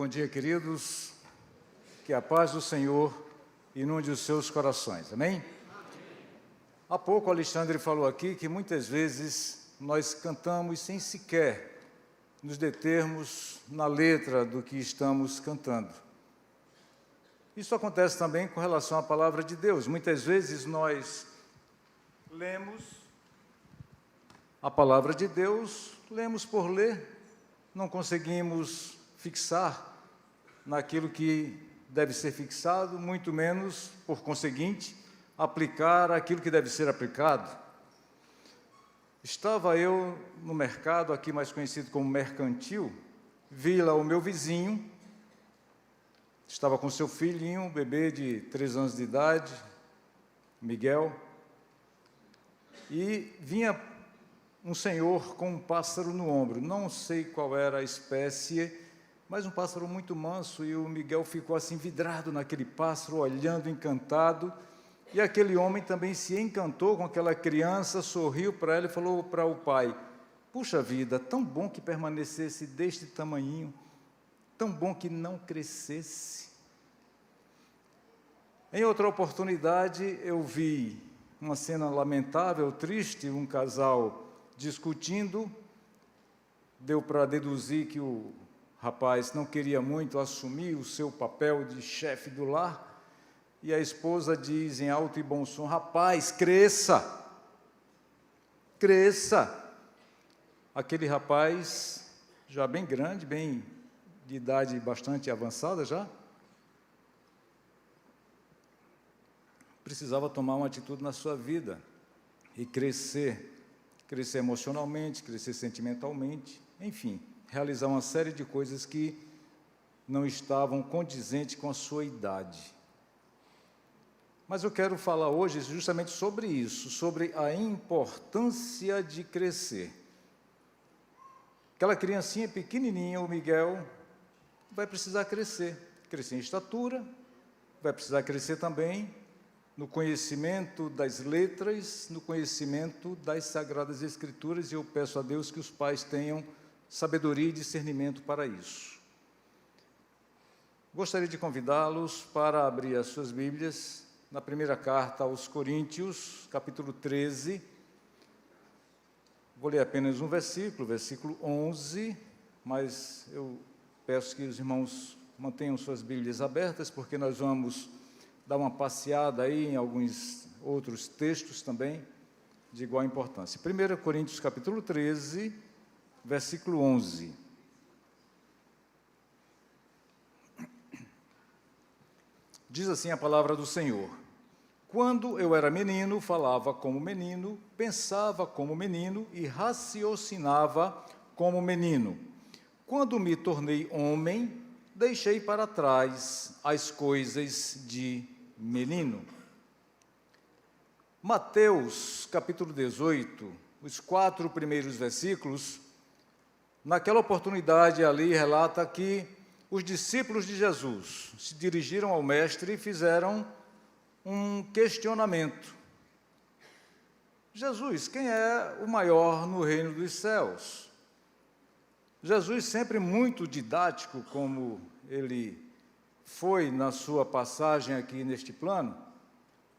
Bom dia, queridos. Que a paz do Senhor inunde os seus corações. Amém? Há pouco o Alexandre falou aqui que muitas vezes nós cantamos sem sequer nos determos na letra do que estamos cantando. Isso acontece também com relação à palavra de Deus. Muitas vezes nós lemos a palavra de Deus, lemos por ler, não conseguimos fixar naquilo que deve ser fixado, muito menos, por conseguinte, aplicar aquilo que deve ser aplicado. Estava eu no mercado, aqui mais conhecido como mercantil, vi lá o meu vizinho, estava com seu filhinho, um bebê de 3 anos de idade, Miguel, e vinha um senhor com um pássaro no ombro, não sei qual era a espécie, mas um pássaro muito manso, e o Miguel ficou assim vidrado naquele pássaro, olhando, encantado, e aquele homem também se encantou com aquela criança, sorriu para ela e falou para o pai: puxa vida, tão bom que permanecesse deste tamanhinho, tão bom que não crescesse. Em outra oportunidade, eu vi uma cena lamentável, triste, um casal discutindo, deu para deduzir que o rapaz não queria muito assumir o seu papel de chefe do lar, e a esposa diz em alto e bom som: rapaz, cresça, cresça. Aquele rapaz, já bem grande, bem de idade bastante avançada já, precisava tomar uma atitude na sua vida e crescer emocionalmente, crescer sentimentalmente, enfim, realizar uma série de coisas que não estavam condizentes com a sua idade. Mas eu quero falar hoje justamente sobre isso, sobre a importância de crescer. Aquela criancinha pequenininha, o Miguel, vai precisar crescer em estatura, vai precisar crescer também no conhecimento das letras, no conhecimento das Sagradas Escrituras, e eu peço a Deus que os pais tenham sabedoria e discernimento para isso. Gostaria de convidá-los para abrir as suas Bíblias na primeira carta aos Coríntios, capítulo 13. Vou ler apenas um versículo, versículo 11, mas eu peço que os irmãos mantenham suas Bíblias abertas, porque nós vamos dar uma passeada aí em alguns outros textos também de igual importância. 1 Coríntios, capítulo 13, versículo 11. Diz assim a palavra do Senhor: quando eu era menino, falava como menino, pensava como menino e raciocinava como menino. Quando me tornei homem, deixei para trás as coisas de menino. Mateus, capítulo 18, os 4 primeiros versículos, naquela oportunidade ali relata que os discípulos de Jesus se dirigiram ao mestre e fizeram um questionamento. Jesus, quem é o maior no reino dos céus? Jesus, sempre muito didático, como ele foi na sua passagem aqui neste plano,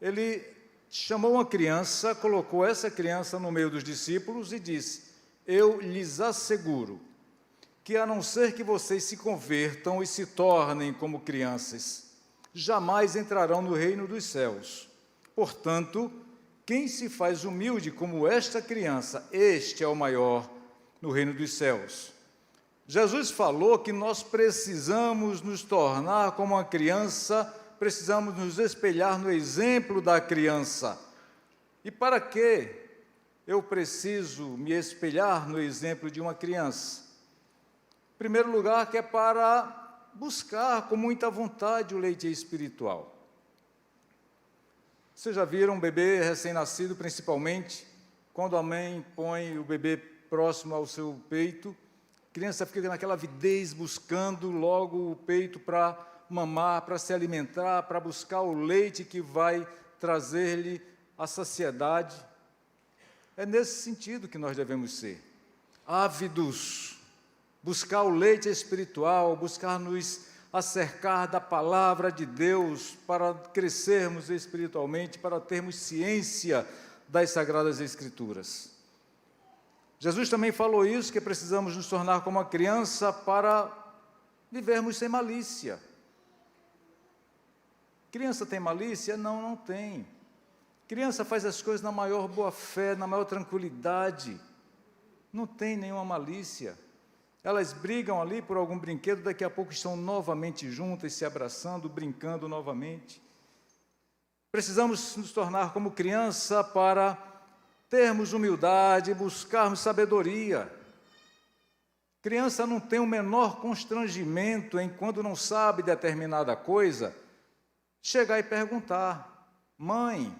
ele chamou uma criança, colocou essa criança no meio dos discípulos e disse: eu lhes asseguro que, a não ser que vocês se convertam e se tornem como crianças, jamais entrarão no reino dos céus. Portanto, quem se faz humilde como esta criança, este é o maior no reino dos céus. Jesus falou que nós precisamos nos tornar como uma criança, precisamos nos espelhar no exemplo da criança. E para que eu preciso me espelhar no exemplo de uma criança? Em primeiro lugar, que é para buscar com muita vontade o leite espiritual. Vocês já viram um bebê recém-nascido, principalmente, quando a mãe põe o bebê próximo ao seu peito, a criança fica naquela avidez, buscando logo o peito para mamar, para se alimentar, para buscar o leite que vai trazer-lhe a saciedade. É nesse sentido que nós devemos ser, ávidos buscar o leite espiritual, buscar nos acercar da palavra de Deus para crescermos espiritualmente, para termos ciência das Sagradas Escrituras. Jesus também falou isso, que precisamos nos tornar como uma criança para vivermos sem malícia. Criança tem malícia? Não, não tem. Criança faz as coisas na maior boa-fé, na maior tranquilidade. Não tem nenhuma malícia. Elas brigam ali por algum brinquedo, daqui a pouco estão novamente juntas, se abraçando, brincando novamente. Precisamos nos tornar como criança para termos humildade, buscarmos sabedoria. Criança não tem o menor constrangimento em, quando não sabe determinada coisa, chegar e perguntar: mãe,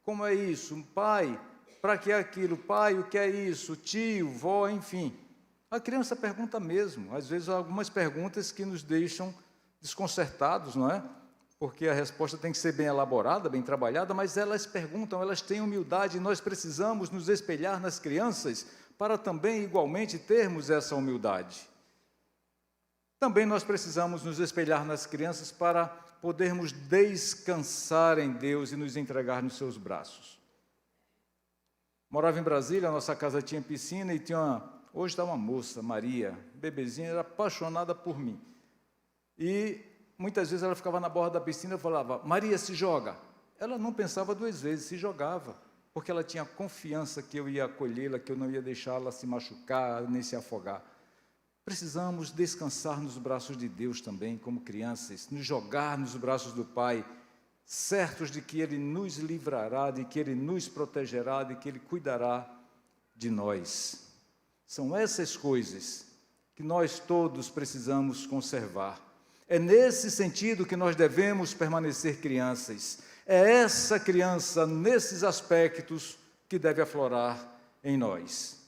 como é isso? Pai, para que é aquilo? Pai, o que é isso? Tio, vó, enfim. A criança pergunta mesmo, às vezes algumas perguntas que nos deixam desconcertados, não é? Porque a resposta tem que ser bem elaborada, bem trabalhada, mas elas perguntam, elas têm humildade, e nós precisamos nos espelhar nas crianças para também, igualmente, termos essa humildade. Também nós precisamos nos espelhar nas crianças para podermos descansar em Deus e nos entregar nos seus braços. Morava em Brasília, a nossa casa tinha piscina e hoje está uma moça, Maria, bebezinha, era apaixonada por mim. E muitas vezes ela ficava na borda da piscina e falava: Maria, se joga. Ela não pensava duas vezes, se jogava, porque ela tinha confiança que eu ia acolhê-la, que eu não ia deixá-la se machucar, nem se afogar. Precisamos descansar nos braços de Deus também, como crianças, nos jogar nos braços do Pai, certos de que Ele nos livrará, de que Ele nos protegerá, de que Ele cuidará de nós. São essas coisas que nós todos precisamos conservar. É nesse sentido que nós devemos permanecer crianças. É essa criança, nesses aspectos, que deve aflorar em nós.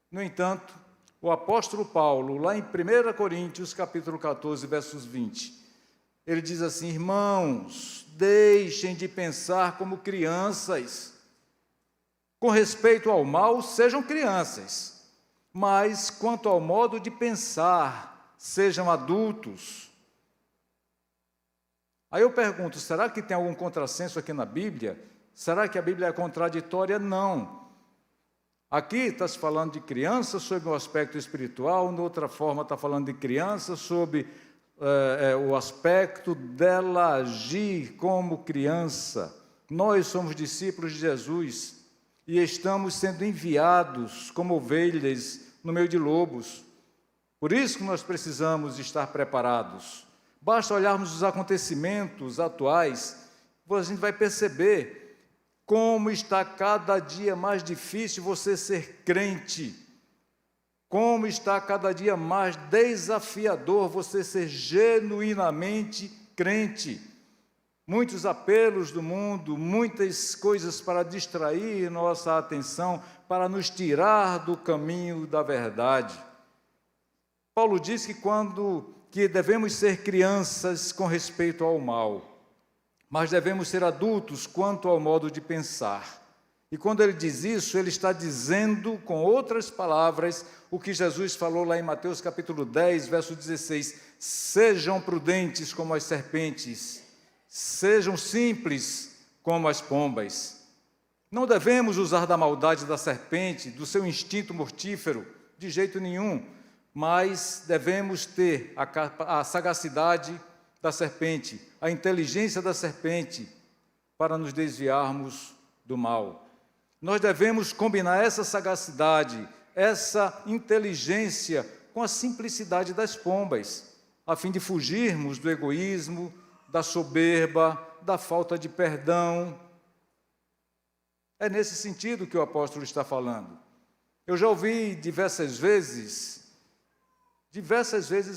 No entanto, o apóstolo Paulo, lá em 1 Coríntios, capítulo 14, versos 20, ele diz assim: irmãos, deixem de pensar como crianças. Com respeito ao mal, sejam crianças, mas quanto ao modo de pensar, sejam adultos. Aí eu pergunto, será que tem algum contrassenso aqui na Bíblia? Será que a Bíblia é contraditória? Não. Aqui está se falando de criança sob o aspecto espiritual, de outra forma está falando de criança sob o aspecto dela agir como criança. Nós somos discípulos de Jesus e estamos sendo enviados como ovelhas no meio de lobos. Por isso que nós precisamos estar preparados. Basta olharmos os acontecimentos atuais, a gente vai perceber como está cada dia mais difícil você ser crente, como está cada dia mais desafiador você ser genuinamente crente. Muitos apelos do mundo, muitas coisas para distrair nossa atenção, para nos tirar do caminho da verdade. Paulo diz que devemos ser crianças com respeito ao mal, mas devemos ser adultos quanto ao modo de pensar. E quando ele diz isso, ele está dizendo, com outras palavras, o que Jesus falou lá em Mateus capítulo 10, verso 16, sejam prudentes como as serpentes, sejam simples como as pombas. Não devemos usar da maldade da serpente, do seu instinto mortífero, de jeito nenhum, mas devemos ter a sagacidade da serpente, a inteligência da serpente, para nos desviarmos do mal. Nós devemos combinar essa sagacidade, essa inteligência com a simplicidade das pombas, a fim de fugirmos do egoísmo, da soberba, da falta de perdão. É nesse sentido que o apóstolo está falando. Eu já ouvi diversas vezes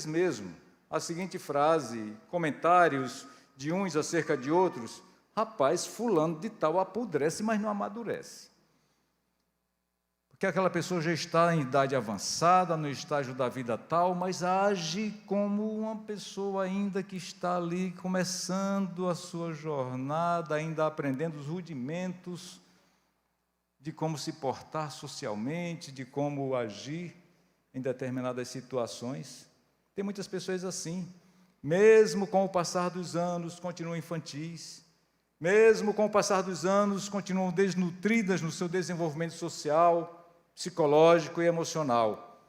mesmo, a seguinte frase, comentários de uns acerca de outros: rapaz, fulano de tal apodrece, mas não amadurece. Porque aquela pessoa já está em idade avançada, no estágio da vida tal, mas age como uma pessoa ainda que está ali começando a sua jornada, ainda aprendendo os rudimentos de como se portar socialmente, de como agir em determinadas situações. Tem muitas pessoas assim, mesmo com o passar dos anos, continuam infantis, mesmo com o passar dos anos, continuam desnutridas no seu desenvolvimento social, psicológico e emocional.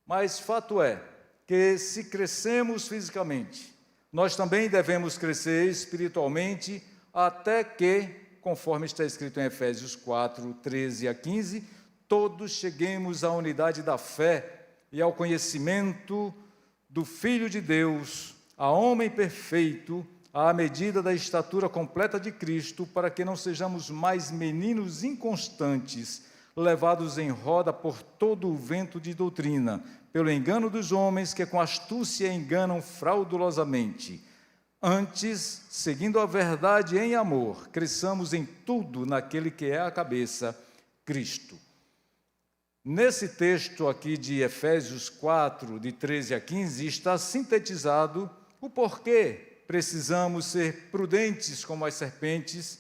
Mas fato é que, se crescemos fisicamente, nós também devemos crescer espiritualmente, até que, conforme está escrito em Efésios 4, 13 a 15, todos cheguemos à unidade da fé e ao conhecimento do Filho de Deus, a homem perfeito, à medida da estatura completa de Cristo, para que não sejamos mais meninos inconstantes, levados em roda por todo o vento de doutrina, pelo engano dos homens que com astúcia enganam fraudulosamente. Antes, seguindo a verdade em amor, cresçamos em tudo naquele que é a cabeça, Cristo. Nesse texto aqui de Efésios 4, de 13 a 15, está sintetizado o porquê precisamos ser prudentes como as serpentes,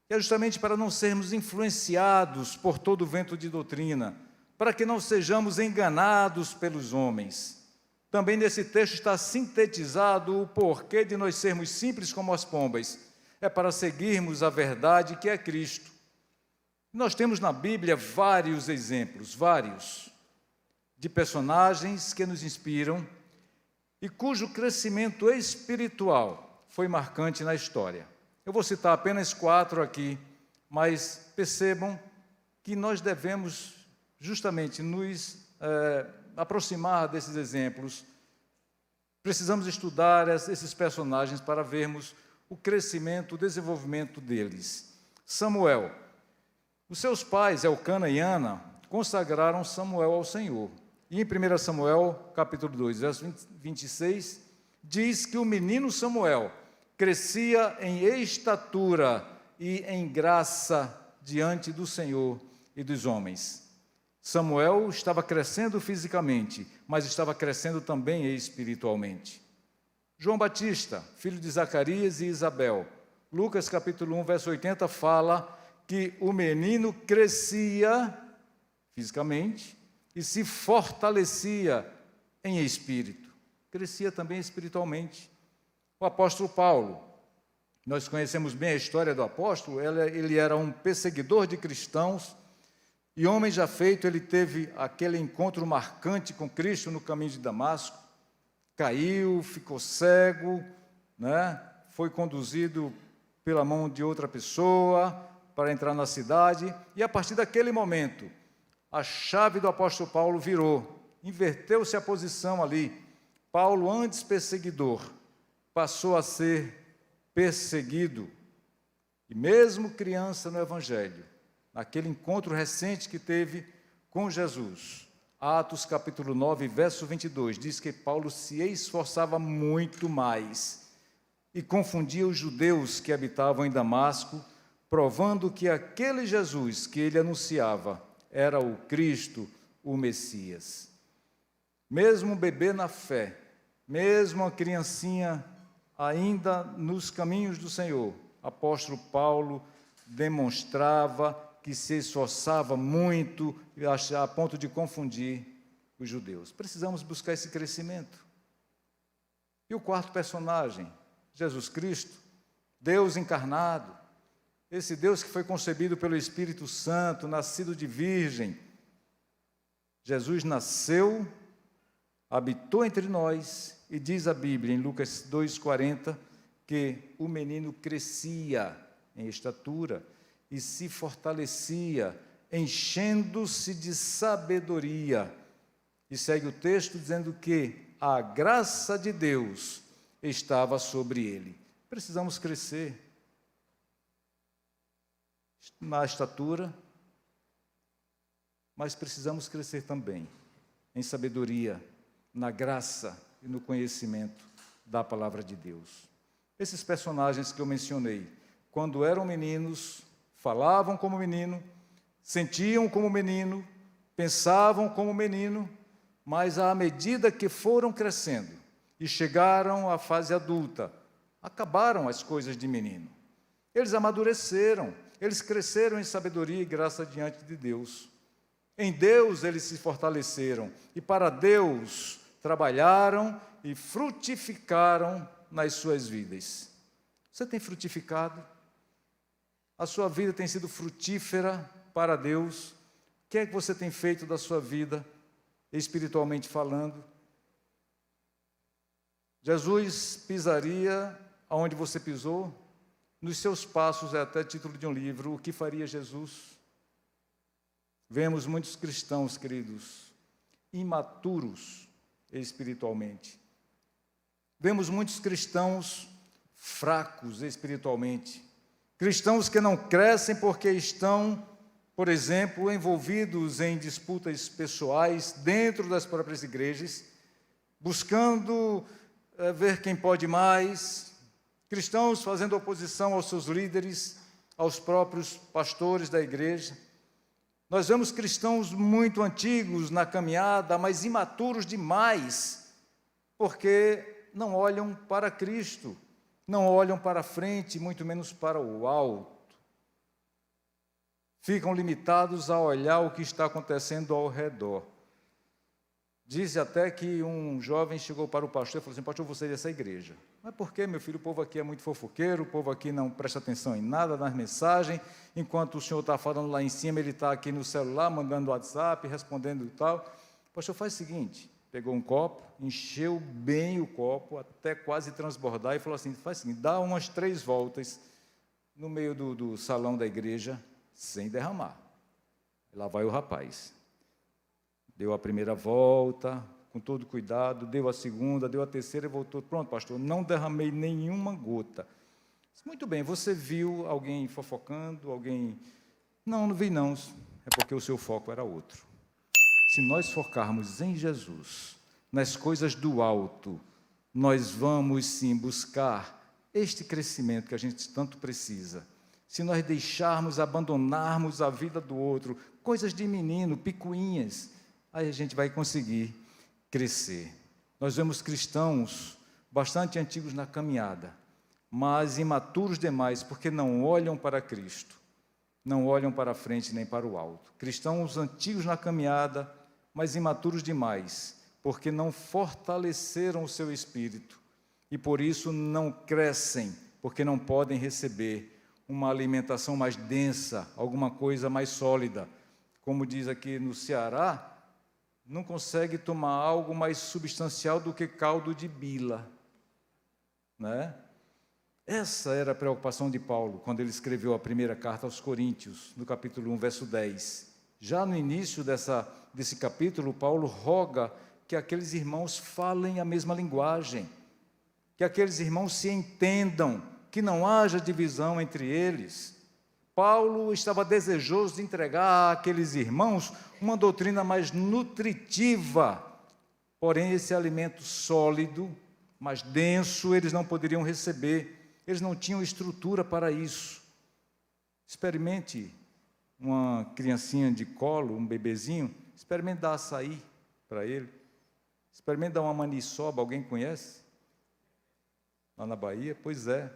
que é justamente para não sermos influenciados por todo o vento de doutrina, para que não sejamos enganados pelos homens. Também nesse texto está sintetizado o porquê de nós sermos simples como as pombas. É para seguirmos a verdade que é Cristo. Nós temos na Bíblia vários exemplos, de personagens que nos inspiram e cujo crescimento espiritual foi marcante na história. Eu vou citar apenas 4 aqui, mas percebam que nós devemos justamente nos aproximar desses exemplos. Precisamos estudar esses personagens para vermos o crescimento, o desenvolvimento deles. Samuel. Os seus pais, Elcana e Ana, consagraram Samuel ao Senhor. E em 1 Samuel, capítulo 2, verso 26, diz que o menino Samuel crescia em estatura e em graça diante do Senhor e dos homens. Samuel estava crescendo fisicamente, mas estava crescendo também espiritualmente. João Batista, filho de Zacarias e Isabel. Lucas, capítulo 1, verso 80, fala que o menino crescia fisicamente e se fortalecia em espírito. Crescia também espiritualmente. O apóstolo Paulo, nós conhecemos bem a história do apóstolo, ele era um perseguidor de cristãos, e homem já feito, ele teve aquele encontro marcante com Cristo no caminho de Damasco, caiu, ficou cego, foi conduzido pela mão de outra pessoa para entrar na cidade, e a partir daquele momento, a chave do apóstolo Paulo virou, inverteu-se a posição ali. Paulo, antes perseguidor, passou a ser perseguido. E mesmo criança no Evangelho, naquele encontro recente que teve com Jesus, Atos capítulo 9, verso 22, diz que Paulo se esforçava muito mais e confundia os judeus que habitavam em Damasco, provando que aquele Jesus que ele anunciava era o Cristo, o Messias. Mesmo um bebê na fé, mesmo uma criancinha ainda nos caminhos do Senhor, apóstolo Paulo demonstrava que se esforçava muito a ponto de confundir os judeus. Precisamos buscar esse crescimento. E o quarto personagem, Jesus Cristo, Deus encarnado, esse Deus que foi concebido pelo Espírito Santo, nascido de virgem. Jesus nasceu, habitou entre nós, e diz a Bíblia, em Lucas 2,40, que o menino crescia em estatura e se fortalecia, enchendo-se de sabedoria. E segue o texto dizendo que a graça de Deus estava sobre ele. Precisamos crescer na estatura, mas precisamos crescer também em sabedoria, na graça e no conhecimento da palavra de Deus. Esses personagens que eu mencionei, quando eram meninos, falavam como menino, sentiam como menino, pensavam como menino, mas à medida que foram crescendo e chegaram à fase adulta, acabaram as coisas de menino. Eles amadureceram, eles cresceram em sabedoria e graça diante de Deus. Em Deus eles se fortaleceram e para Deus trabalharam e frutificaram nas suas vidas. Você tem frutificado? A sua vida tem sido frutífera para Deus? O que é que você tem feito da sua vida, espiritualmente falando? Jesus pisaria aonde você pisou? Nos seus passos, é até título de um livro, O que faria Jesus? Vemos muitos cristãos, queridos, imaturos espiritualmente. Vemos muitos cristãos fracos espiritualmente. Cristãos que não crescem porque estão, por exemplo, envolvidos em disputas pessoais dentro das próprias igrejas, buscando ver quem pode mais. Cristãos fazendo oposição aos seus líderes, aos próprios pastores da igreja. Nós vemos cristãos muito antigos na caminhada, mas imaturos demais, porque não olham para Cristo, não olham para frente, muito menos para o alto. Ficam limitados a olhar o que está acontecendo ao redor. Diz até que um jovem chegou para o pastor e falou assim: pastor, você é dessa igreja. Mas por quê, meu filho? O povo aqui é muito fofoqueiro, o povo aqui não presta atenção em nada, nas mensagens, enquanto o senhor está falando lá em cima, ele está aqui no celular, mandando WhatsApp, respondendo e tal. O pastor faz o seguinte, pegou um copo, encheu bem o copo, até quase transbordar, e falou assim: faz o seguinte, dá umas 3 voltas no meio do salão da igreja, sem derramar. Lá vai o rapaz. Deu a primeira volta, com todo cuidado, deu a segunda, deu a terceira e voltou. Pronto, pastor, não derramei nenhuma gota. Muito bem, você viu alguém fofocando, alguém... Não vi não, é porque o seu foco era outro. Se nós focarmos em Jesus, nas coisas do alto, nós vamos sim buscar este crescimento que a gente tanto precisa. Se nós deixarmos, abandonarmos a vida do outro, coisas de menino, picuinhas, aí a gente vai conseguir crescer. Nós vemos cristãos bastante antigos na caminhada, mas imaturos demais, porque não olham para Cristo, não olham para a frente nem para o alto. Cristãos antigos na caminhada, mas imaturos demais, porque não fortaleceram o seu espírito, e por isso não crescem, porque não podem receber uma alimentação mais densa, alguma coisa mais sólida. Como diz aqui no Ceará, não consegue tomar algo mais substancial do que caldo de bila, né? Essa era a preocupação de Paulo, quando ele escreveu a primeira carta aos Coríntios, no capítulo 1, verso 10. Já no início desse capítulo, Paulo roga que aqueles irmãos falem a mesma linguagem, que aqueles irmãos se entendam, que não haja divisão entre eles. Paulo estava desejoso de entregar àqueles irmãos uma doutrina mais nutritiva, porém esse alimento sólido, mais denso, eles não poderiam receber, eles não tinham estrutura para isso. Experimente uma criancinha de colo, um bebezinho, experimente dar açaí para ele, experimente dar uma maniçoba, alguém conhece? Lá na Bahia? Pois é.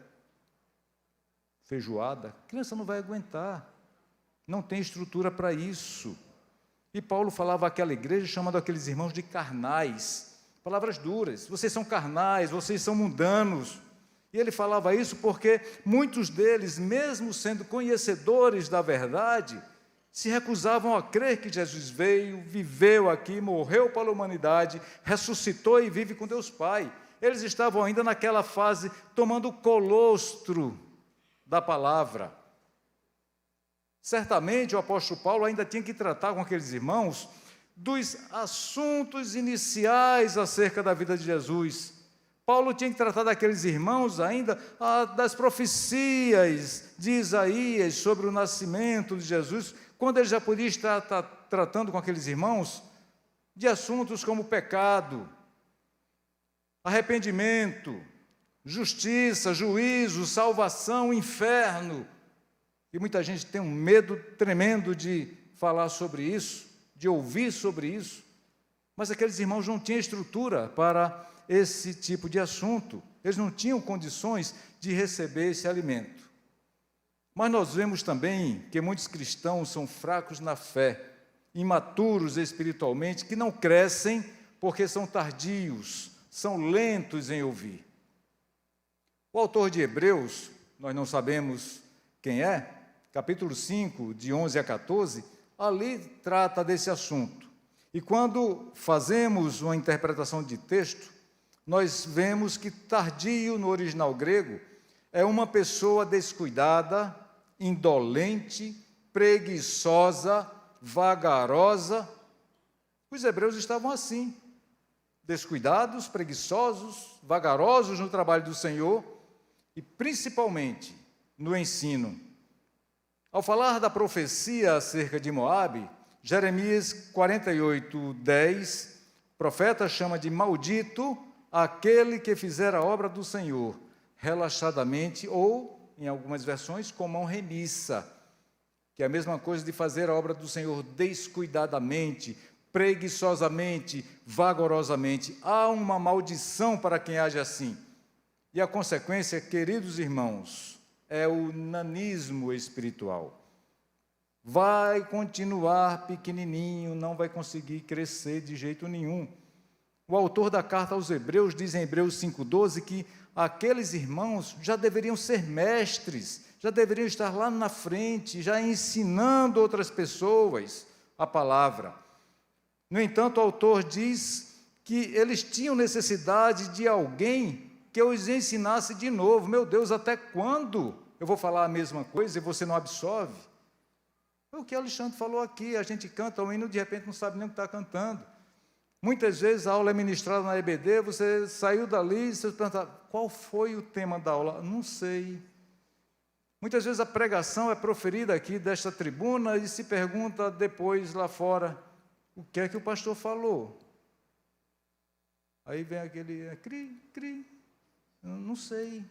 Feijoada, a criança não vai aguentar, não tem estrutura para isso. E Paulo falava àquela igreja, chamando aqueles irmãos de carnais, palavras duras, vocês são carnais, vocês são mundanos. E ele falava isso porque muitos deles, mesmo sendo conhecedores da verdade, se recusavam a crer que Jesus veio, viveu aqui, morreu pela humanidade, ressuscitou e vive com Deus Pai. Eles estavam ainda naquela fase, tomando o colostro da palavra. Certamente o apóstolo Paulo ainda tinha que tratar com aqueles irmãos dos assuntos iniciais acerca da vida de Jesus. Paulo tinha que tratar daqueles irmãos ainda das profecias de Isaías sobre o nascimento de Jesus, quando ele já podia estar tratando com aqueles irmãos de assuntos como pecado, arrependimento, justiça, juízo, salvação, inferno. E muita gente tem um medo tremendo de falar sobre isso, de ouvir sobre isso, mas aqueles irmãos não tinham estrutura para esse tipo de assunto, eles não tinham condições de receber esse alimento. Mas nós vemos também que muitos cristãos são fracos na fé, imaturos espiritualmente, que não crescem porque são tardios, são lentos em ouvir. O autor de Hebreus, nós não sabemos quem é, capítulo 5, de 11 a 14, ali trata desse assunto. E quando fazemos uma interpretação de texto, nós vemos que tardio, no original grego, é uma pessoa descuidada, indolente, preguiçosa, vagarosa. Os hebreus estavam assim, descuidados, preguiçosos, vagarosos no trabalho do Senhor e principalmente no ensino. Ao falar da profecia acerca de Moabe, Jeremias 48:10, o profeta chama de maldito aquele que fizer a obra do Senhor relaxadamente ou, em algumas versões, com mão remissa, que é a mesma coisa de fazer a obra do Senhor descuidadamente, preguiçosamente, vagarosamente. Há uma maldição para quem age assim. E a consequência, queridos irmãos, é o nanismo espiritual. Vai continuar pequenininho, não vai conseguir crescer de jeito nenhum. O autor da carta aos Hebreus diz em Hebreus 5:12 que aqueles irmãos já deveriam ser mestres, já deveriam estar lá na frente, já ensinando outras pessoas a palavra. No entanto, o autor diz que eles tinham necessidade de alguém que os ensinasse de novo. Meu Deus, até quando eu vou falar a mesma coisa e você não absorve? É o que Alexandre falou aqui, a gente canta o hino, de repente não sabe nem o que está cantando. Muitas vezes a aula é ministrada na EBD, você saiu dali e você pergunta, qual foi o tema da aula? Não sei. Muitas vezes a pregação é proferida aqui desta tribuna e se pergunta depois lá fora, o que é que o pastor falou? Aí vem aquele, cri, não sei.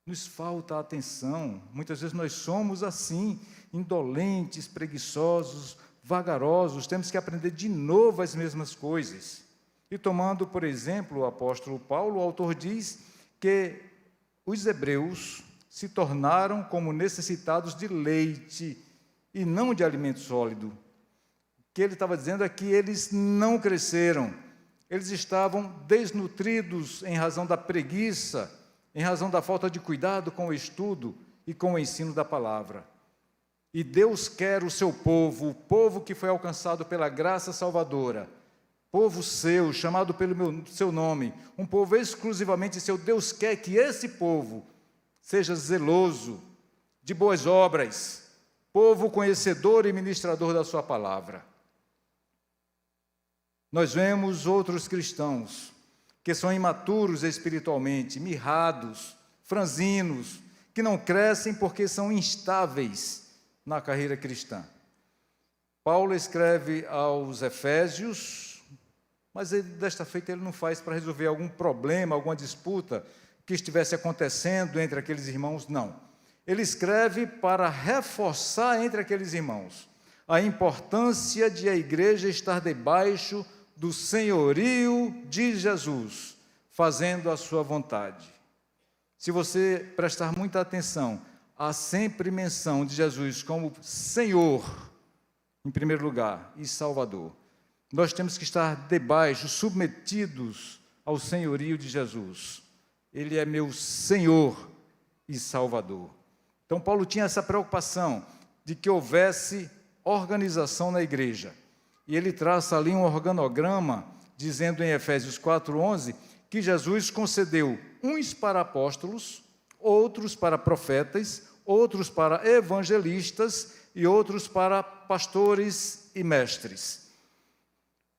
Nos falta atenção. Muitas vezes nós somos assim, indolentes, preguiçosos, vagarosos, temos que aprender de novo as mesmas coisas. E tomando, por exemplo, o apóstolo Paulo, o autor diz que os hebreus se tornaram como necessitados de leite e não de alimento sólido. O que ele estava dizendo é que eles não cresceram, eles estavam desnutridos em razão da preguiça, em razão da falta de cuidado com o estudo e com o ensino da palavra. E Deus quer o seu povo, o povo que foi alcançado pela graça salvadora, povo seu, chamado pelo seu nome, um povo exclusivamente seu. Deus quer que esse povo seja zeloso, de boas obras, povo conhecedor e ministrador da sua palavra. Nós vemos outros cristãos que são imaturos espiritualmente, mirrados, franzinos, que não crescem porque são instáveis na carreira cristã. Paulo escreve aos Efésios, mas desta feita ele não faz para resolver algum problema, alguma disputa que estivesse acontecendo entre aqueles irmãos, não. Ele escreve para reforçar entre aqueles irmãos a importância de a igreja estar debaixo do senhorio de Jesus, fazendo a sua vontade. Se você prestar muita atenção, há sempre menção de Jesus como Senhor, em primeiro lugar, e Salvador. Nós temos que estar debaixo, submetidos ao senhorio de Jesus. Ele é meu Senhor e Salvador. Então, Paulo tinha essa preocupação de que houvesse organização na igreja. E ele traça ali um organograma, dizendo em Efésios 4:11, que Jesus concedeu uns para apóstolos, outros para profetas, outros para evangelistas e outros para pastores e mestres.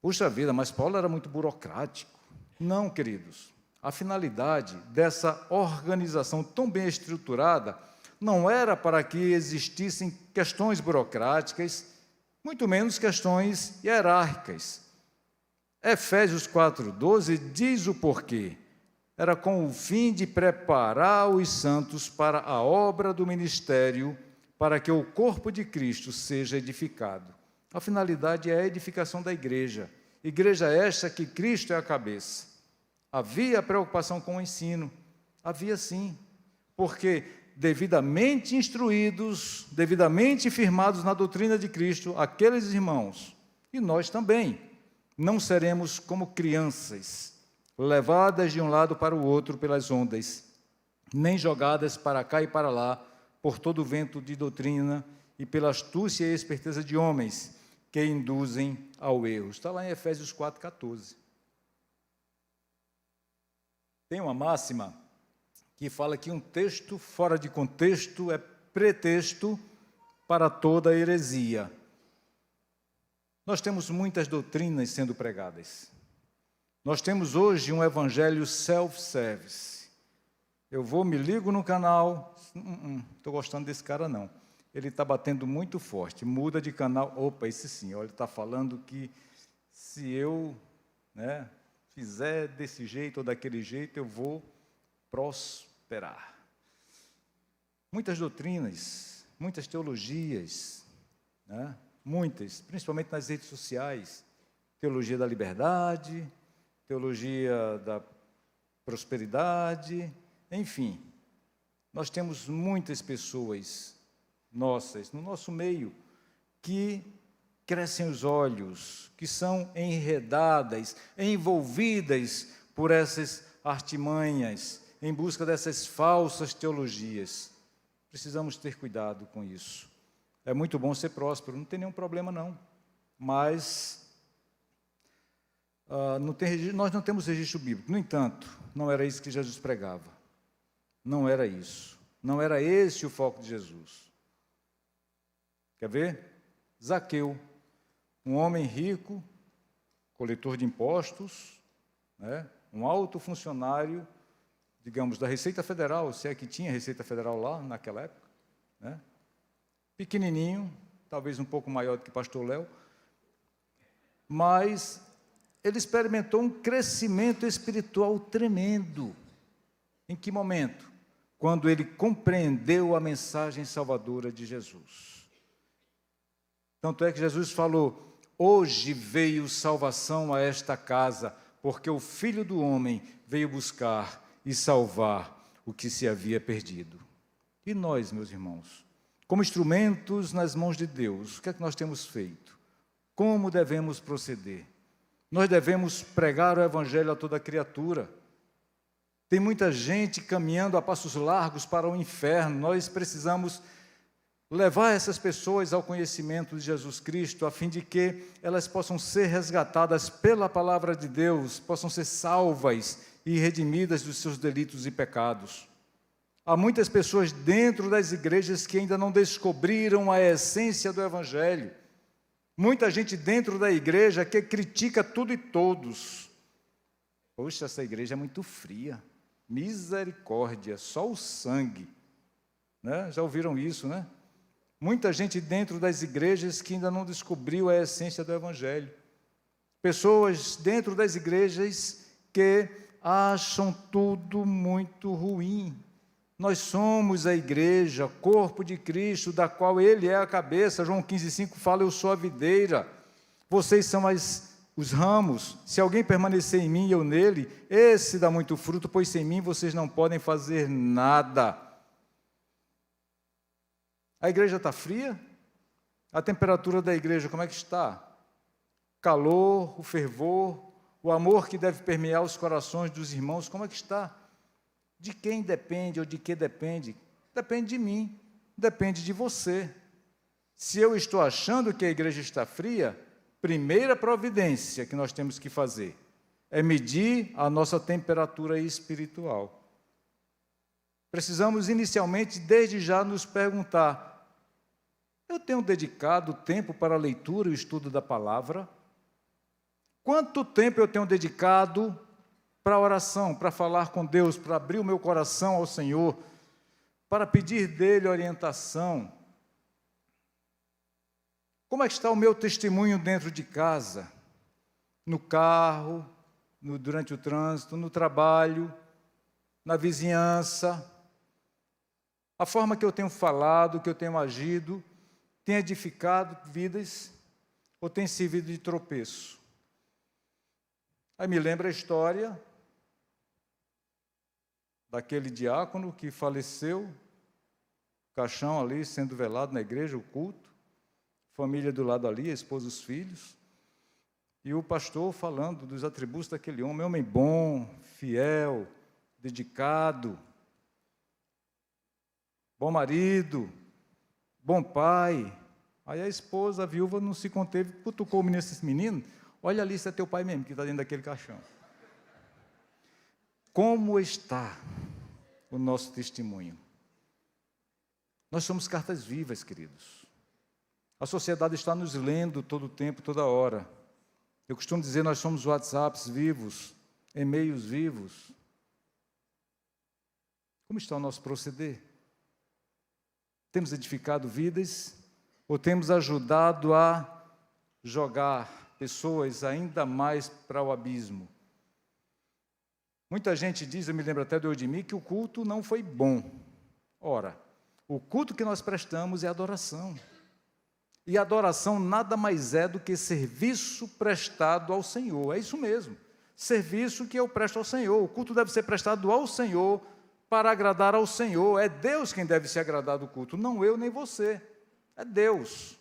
Puxa vida, mas Paulo era muito burocrático. Não, queridos. A finalidade dessa organização tão bem estruturada não era para que existissem questões burocráticas, muito menos questões hierárquicas. Efésios 4:12 diz o porquê. Era com o fim de preparar os santos para a obra do ministério, para que o corpo de Cristo seja edificado. A finalidade é a edificação da igreja. Igreja esta que Cristo é a cabeça. Havia preocupação com o ensino. Havia sim. Porque devidamente instruídos, devidamente firmados na doutrina de Cristo, aqueles irmãos, e nós também, não seremos como crianças, levadas de um lado para o outro pelas ondas, nem jogadas para cá e para lá, por todo o vento de doutrina e pela astúcia e esperteza de homens que induzem ao erro. Está lá em Efésios 4,14. Tem uma máxima que fala que um texto fora de contexto é pretexto para toda heresia. Nós temos muitas doutrinas sendo pregadas. Nós temos hoje um evangelho self-service. Eu vou, me ligo no canal, estou gostando desse cara não. Ele está batendo muito forte, muda de canal. Opa, esse sim, olha, ele está falando que se eu fizer desse jeito ou daquele jeito, eu vou prosperar. Muitas doutrinas, muitas teologias, muitas, principalmente nas redes sociais, teologia da liberdade, teologia da prosperidade, enfim, nós temos muitas pessoas nossas, no nosso meio, que crescem os olhos, que são enredadas, envolvidas por essas artimanhas, em busca dessas falsas teologias. Precisamos ter cuidado com isso. É muito bom ser próspero, não tem nenhum problema não, mas nós não temos registro bíblico. No entanto, não era isso que Jesus pregava. Não era isso. Não era esse o foco de Jesus. Quer ver? Zaqueu, um homem rico, coletor de impostos, um alto funcionário, digamos, da Receita Federal, se é que tinha Receita Federal lá naquela época, pequenininho, talvez um pouco maior do que pastor Léo, mas ele experimentou um crescimento espiritual tremendo. Em que momento? Quando ele compreendeu a mensagem salvadora de Jesus. Tanto é que Jesus falou: hoje veio salvação a esta casa, porque o Filho do Homem veio buscar e salvar o que se havia perdido. E nós, meus irmãos, como instrumentos nas mãos de Deus, o que é que nós temos feito? Como devemos proceder? Nós devemos pregar o Evangelho a toda criatura. Tem muita gente caminhando a passos largos para o inferno. Nós precisamos levar essas pessoas ao conhecimento de Jesus Cristo, a fim de que elas possam ser resgatadas pela palavra de Deus, possam ser salvas e redimidas dos seus delitos e pecados. Há muitas pessoas dentro das igrejas que ainda não descobriram a essência do Evangelho. Muita gente dentro da igreja que critica tudo e todos. Poxa, essa igreja é muito fria. Misericórdia, só o sangue. Já ouviram isso, né? Muita gente dentro das igrejas que ainda não descobriu a essência do Evangelho. Pessoas dentro das igrejas que acham tudo muito ruim. Nós somos a igreja, corpo de Cristo, da qual Ele é a cabeça. João 15,5 fala: eu sou a videira, vocês são os ramos. Se alguém permanecer em mim e eu nele, esse dá muito fruto, pois sem mim vocês não podem fazer nada. A igreja está fria? A temperatura da igreja como é que está? Calor, o fervor, o amor que deve permear os corações dos irmãos, como é que está? De quem depende ou de que depende? Depende de mim, depende de você. Se eu estou achando que a igreja está fria, primeira providência que nós temos que fazer é medir a nossa temperatura espiritual. Precisamos inicialmente, desde já, nos perguntar: eu tenho dedicado tempo para a leitura e o estudo da palavra? Quanto tempo eu tenho dedicado para a oração, para falar com Deus, para abrir o meu coração ao Senhor, para pedir dele orientação? Como é que está o meu testemunho dentro de casa, no carro, durante o trânsito, no trabalho, na vizinhança? A forma que eu tenho falado, que eu tenho agido, tem edificado vidas ou tem servido de tropeço? Aí me lembra a história daquele diácono que faleceu caixão ali sendo velado na igreja, o culto, família do lado ali, a esposa, os filhos, e o pastor falando dos atributos daquele homem bom, fiel, dedicado, bom marido, bom pai. Aí a esposa, a viúva, não se conteve, cutucou o menino, esse menino, olha ali, isso é teu pai mesmo, que está dentro daquele caixão. Como está o nosso testemunho? Nós somos cartas vivas, queridos. A sociedade está nos lendo todo o tempo, toda hora. Eu costumo dizer, nós somos WhatsApps vivos, e-mails vivos. Como está o nosso proceder? Temos edificado vidas ou temos ajudado a jogar pessoas ainda mais para o abismo? Muita gente diz, eu me lembro até do Eudemir, que o culto não foi bom. Ora, o culto que nós prestamos é adoração. E adoração nada mais é do que serviço prestado ao Senhor. É isso mesmo, serviço que eu presto ao Senhor. O culto deve ser prestado ao Senhor para agradar ao Senhor. É Deus quem deve se agradar do culto, não eu nem você. É Deus.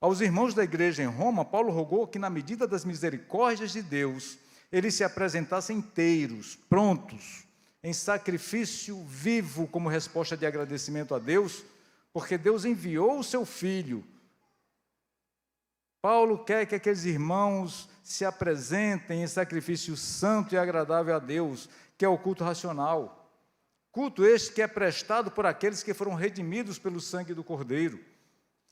Aos irmãos da igreja em Roma, Paulo rogou que, na medida das misericórdias de Deus, eles se apresentassem inteiros, prontos, em sacrifício vivo como resposta de agradecimento a Deus, porque Deus enviou o seu Filho. Paulo quer que aqueles irmãos se apresentem em sacrifício santo e agradável a Deus, que é o culto racional. Culto este que é prestado por aqueles que foram redimidos pelo sangue do Cordeiro.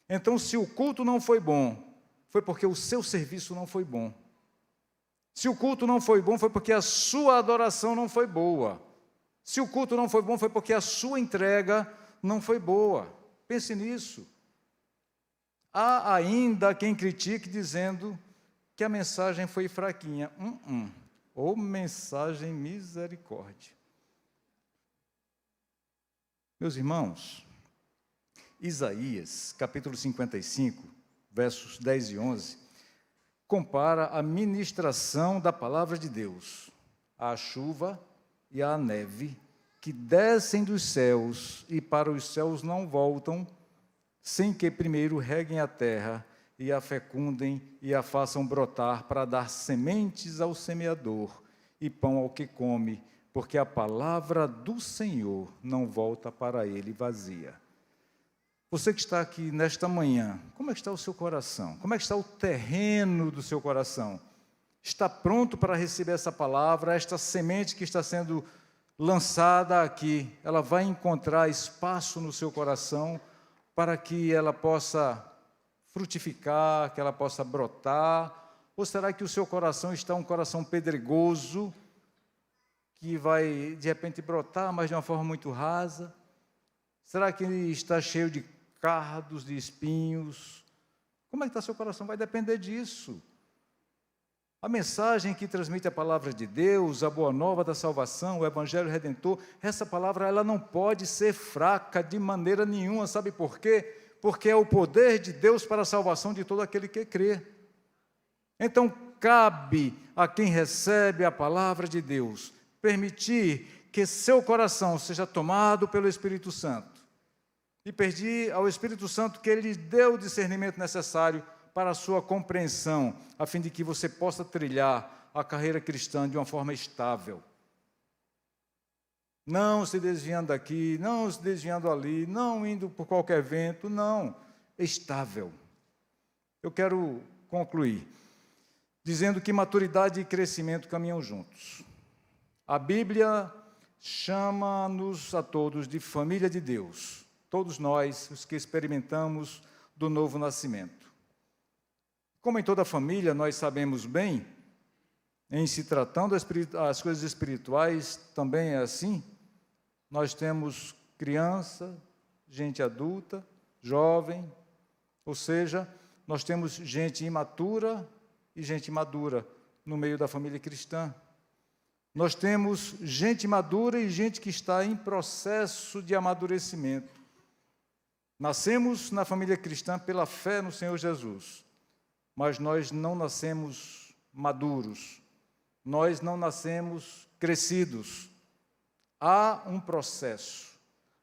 Então, se o culto não foi bom, foi porque o seu serviço não foi bom. Se o culto não foi bom, foi porque a sua adoração não foi boa. Se o culto não foi bom, foi porque a sua entrega não foi boa. Pense nisso. Há ainda quem critique dizendo que a mensagem foi fraquinha. Ou mensagem misericórdia. Meus irmãos, Isaías, capítulo 55, versos 10 e 11, compara a ministração da palavra de Deus à chuva e à neve, que descem dos céus e para os céus não voltam, sem que primeiro reguem a terra e a fecundem e a façam brotar para dar sementes ao semeador e pão ao que come, porque a palavra do Senhor não volta para ele vazia. Você que está aqui nesta manhã, como é que está o seu coração? Como é que está o terreno do seu coração? Está pronto para receber essa palavra, esta semente que está sendo lançada aqui? Ela vai encontrar espaço no seu coração para que ela possa frutificar, que ela possa brotar? Ou será que o seu coração está um coração pedregoso, que vai, de repente, brotar, mas de uma forma muito rasa? Será que ele está cheio de cardos, de espinhos? Como é que está seu coração? Vai depender disso. A mensagem que transmite a palavra de Deus, a boa nova da salvação, o evangelho redentor, essa palavra ela não pode ser fraca de maneira nenhuma. Sabe por quê? Porque é o poder de Deus para a salvação de todo aquele que crê. Então, cabe a quem recebe a palavra de Deus permitir que seu coração seja tomado pelo Espírito Santo e pedir ao Espírito Santo que ele lhe dê o discernimento necessário para a sua compreensão, a fim de que você possa trilhar a carreira cristã de uma forma estável. Não se desviando daqui, não se desviando ali, não indo por qualquer vento, não, estável. Eu quero concluir dizendo que maturidade e crescimento caminham juntos. A Bíblia chama-nos a todos de família de Deus, todos nós, os que experimentamos do novo nascimento. Como em toda família, nós sabemos bem, em se tratando as coisas espirituais, também é assim. Nós temos criança, gente adulta, jovem, ou seja, nós temos gente imatura e gente madura no meio da família cristã. Nós temos gente madura e gente que está em processo de amadurecimento. Nascemos na família cristã pela fé no Senhor Jesus, mas nós não nascemos maduros, nós não nascemos crescidos. Há um processo,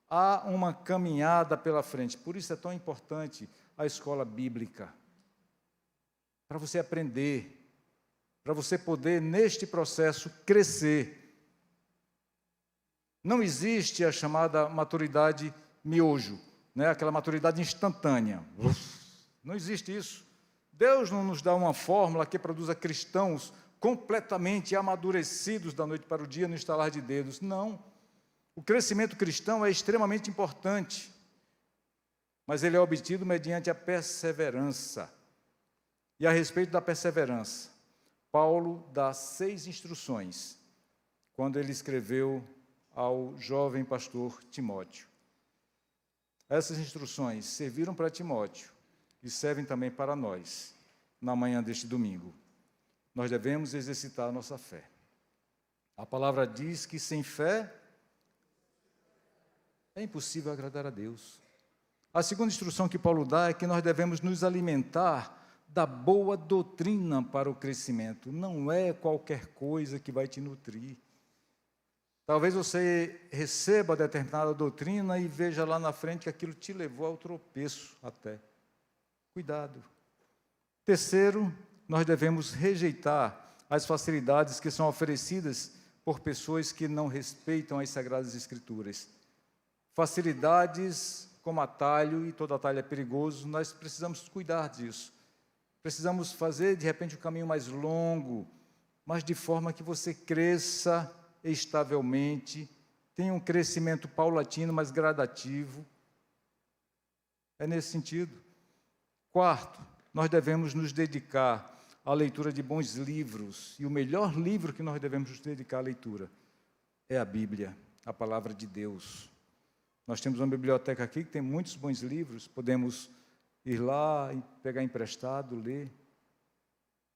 Há uma caminhada pela frente. Por isso é tão importante a escola bíblica. Para você aprender, para você poder, neste processo, crescer. Não existe a chamada maturidade miojo, né? Aquela maturidade instantânea. Não existe isso. Deus não nos dá uma fórmula que produza cristãos completamente amadurecidos da noite para o dia no estalar de dedos. Não. O crescimento cristão é extremamente importante, mas ele é obtido mediante a perseverança. E a respeito da perseverança, Paulo dá 6 instruções quando ele escreveu ao jovem pastor Timóteo. Essas instruções serviram para Timóteo e servem também para nós, na manhã deste domingo. Nós devemos exercitar a nossa fé. A palavra diz que sem fé é impossível agradar a Deus. A segunda instrução que Paulo dá é que nós devemos nos alimentar da boa doutrina para o crescimento. Não é qualquer coisa que vai te nutrir. Talvez você receba determinada doutrina e veja lá na frente que aquilo te levou ao tropeço até. Cuidado. Terceiro, nós devemos rejeitar as facilidades que são oferecidas por pessoas que não respeitam as Sagradas Escrituras. Facilidades como atalho, e todo atalho é perigoso, nós precisamos cuidar disso. Precisamos fazer, de repente, um caminho mais longo, mas de forma que você cresça estavelmente, tenha um crescimento paulatino, mas gradativo. É nesse sentido. Quarto, nós devemos nos dedicar à leitura de bons livros, e o melhor livro que nós devemos nos dedicar à leitura é a Bíblia, a Palavra de Deus. Nós temos uma biblioteca aqui que tem muitos bons livros, podemos ir lá e pegar emprestado, ler.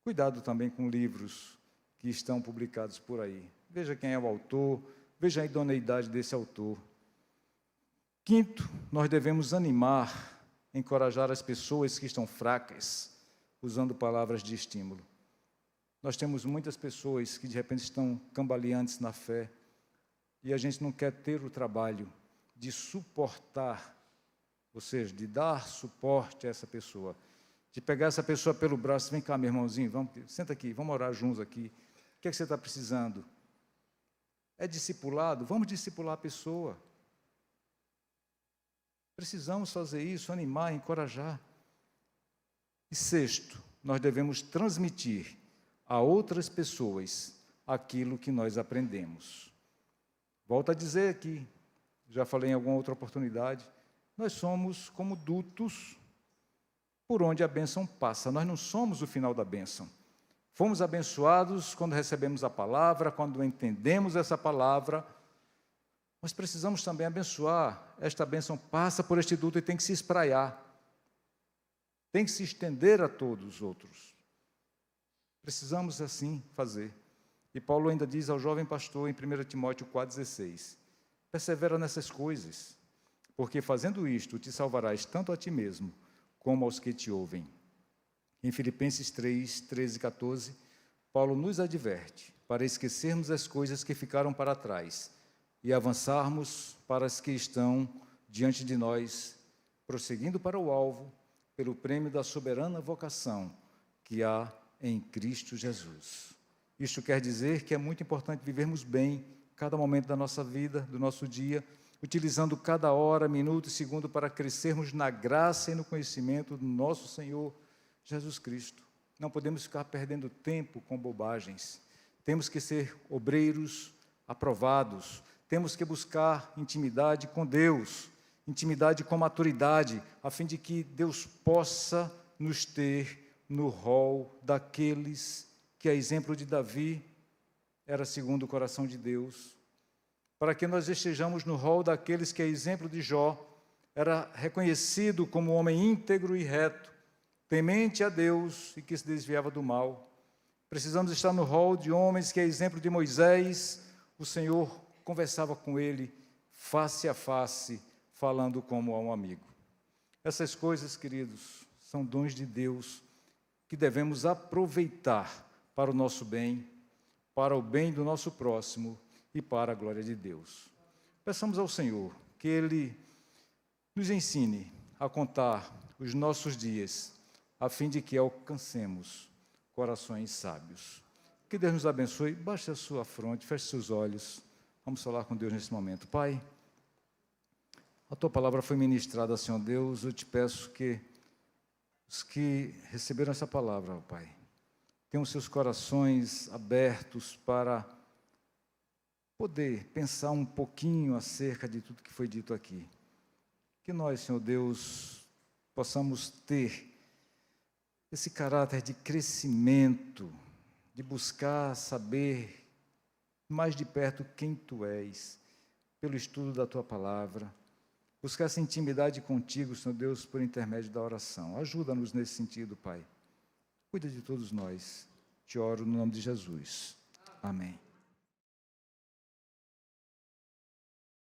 Cuidado também com livros que estão publicados por aí. Veja quem é o autor, veja a idoneidade desse autor. Quinto, nós devemos animar, encorajar as pessoas que estão fracas, usando palavras de estímulo. Nós temos muitas pessoas que de repente estão cambaleantes na fé, e a gente não quer ter o trabalho de suportar, ou seja, de dar suporte a essa pessoa, de pegar essa pessoa pelo braço, vem cá, meu irmãozinho, vamos, senta aqui, vamos orar juntos aqui. O que é que você está precisando? É discipulado? Vamos discipular a pessoa. Precisamos fazer isso, animar, encorajar. E sexto, nós devemos transmitir a outras pessoas aquilo que nós aprendemos. Volto a dizer aqui, já falei em alguma outra oportunidade, nós somos como dutos por onde a bênção passa. Nós não somos o final da bênção. Fomos abençoados quando recebemos a palavra, quando entendemos essa palavra, mas precisamos também abençoar. Esta bênção passa por este duto e tem que se espraiar, tem que se estender a todos os outros. Precisamos assim fazer. E Paulo ainda diz ao jovem pastor em 1 Timóteo 4,16, persevera nessas coisas, porque fazendo isto te salvarás tanto a ti mesmo, como aos que te ouvem. Em Filipenses 3, 13 e 14, Paulo nos adverte para esquecermos as coisas que ficaram para trás e avançarmos para as que estão diante de nós, prosseguindo para o alvo, pelo prêmio da soberana vocação que há em Cristo Jesus. Isto quer dizer que é muito importante vivermos bem cada momento da nossa vida, do nosso dia, utilizando cada hora, minuto e segundo para crescermos na graça e no conhecimento do nosso Senhor Jesus Cristo. Não podemos ficar perdendo tempo com bobagens. Temos que ser obreiros aprovados. Temos que buscar intimidade com Deus, intimidade com maturidade, a fim de que Deus possa nos ter no rol daqueles que, a exemplo de Davi, era segundo o coração de Deus, para que nós estejamos no rol daqueles que, a exemplo de Jó, era reconhecido como um homem íntegro e reto, temente a Deus e que se desviava do mal. Precisamos estar no rol de homens que, a exemplo de Moisés, o Senhor conversava com ele face a face, falando como a um amigo. Essas coisas, queridos, são dons de Deus que devemos aproveitar para o nosso bem, para o bem do nosso próximo e para a glória de Deus. Peçamos ao Senhor que Ele nos ensine a contar os nossos dias, a fim de que alcancemos corações sábios. Que Deus nos abençoe. Baixe a sua fronte, feche seus olhos. Vamos falar com Deus nesse momento. Pai, a Tua palavra foi ministrada, Senhor Deus. Eu te peço que os que receberam essa palavra, ó Pai, tenham seus corações abertos para poder pensar um pouquinho acerca de tudo que foi dito aqui. Que nós, Senhor Deus, possamos ter esse caráter de crescimento, de buscar saber mais de perto quem Tu és, pelo estudo da Tua palavra, buscar essa intimidade contigo, Senhor Deus, por intermédio da oração. Ajuda-nos nesse sentido, Pai. Cuida de todos nós. Te oro no nome de Jesus. Amém.